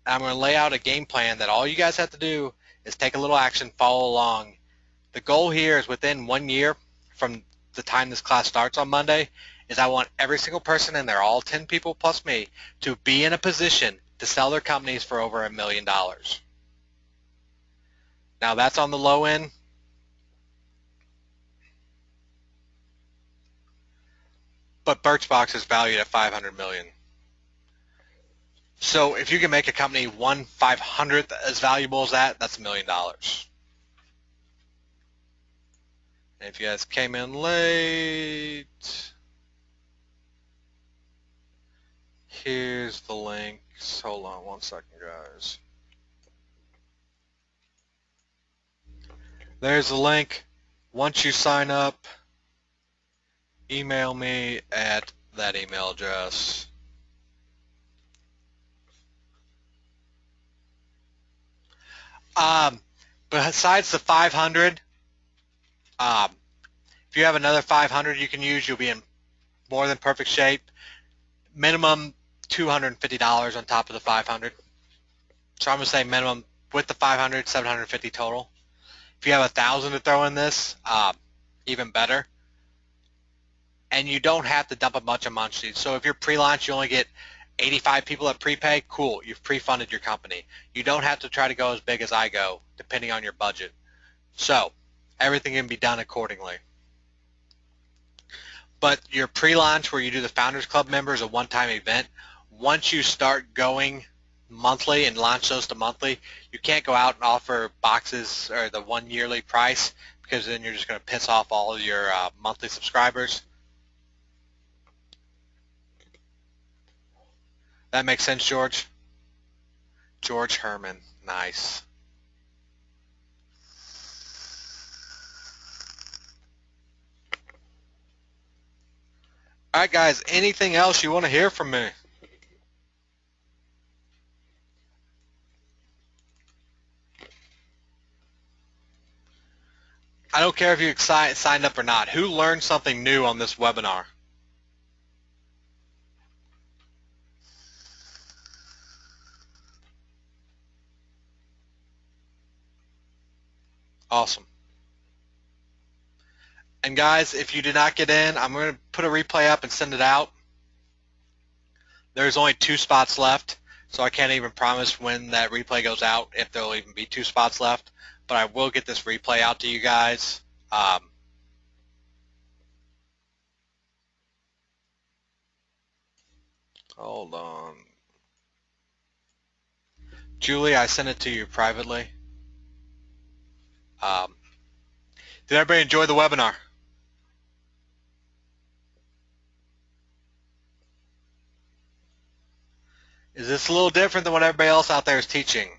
And I'm going to lay out a game plan that all you guys have to do is take a little action, follow along. The goal here is within 1 year from the time this class starts on Monday is I want every single person in there, all 10 people plus me, to be in a position to sell their companies for over $1 million. Now that's on the low end. But Birchbox is valued at $500 million. So if you can make a company 1/500th as valuable as that, that's $1 million. And if you guys came in late, here's the links. Hold on 1 second, guys. There's the link. Once you sign up, email me at that email address. Besides the 500, if you have another 500 you can use, you'll be in more than perfect shape. Minimum $250 on top of the 500. So I'm going to say minimum with the 500, 750 total. If you have 1,000 to throw in this, even better. And you don't have to dump a bunch of munchies. So if you're pre-launch, you only get 85 people that prepay, cool, you've pre-funded your company. You don't have to try to go as big as I go, depending on your budget. So everything can be done accordingly. But your pre-launch where you do the Founders Club members, a one-time event, once you start going monthly and launch those to monthly, you can't go out and offer boxes or the 1 yearly price because then you're just going to piss off all of your monthly subscribers. That makes sense, George? George Herman. Nice. All right, guys, anything else you want to hear from me? I don't care if you signed up or not. Who learned something new on this webinar? Awesome. And guys, if you did not get in, I'm going to put a replay up and send it out. There's only 2 spots left, so I can't even promise when that replay goes out if there will even be 2 spots left. But I will get this replay out to you guys. Hold on. Julie, I sent it to you privately. Did everybody enjoy the webinar? Is this a little different than what everybody else out there is teaching?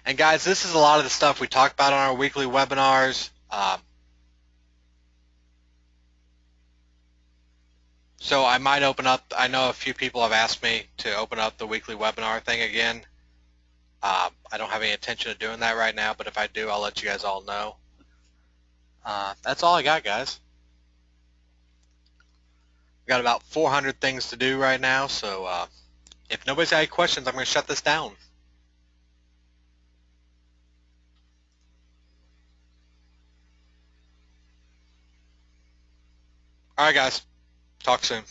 And guys, this is a lot of the stuff we talk about on our weekly webinars. So I might open up, I know a few people have asked me to open up the weekly webinar thing again. I don't have any intention of doing that right now, but if I do, I'll let you guys all know. That's all I got, guys. I've got about 400 things to do right now, so if nobody's got any questions, I'm going to shut this down. All right, guys. Talk soon.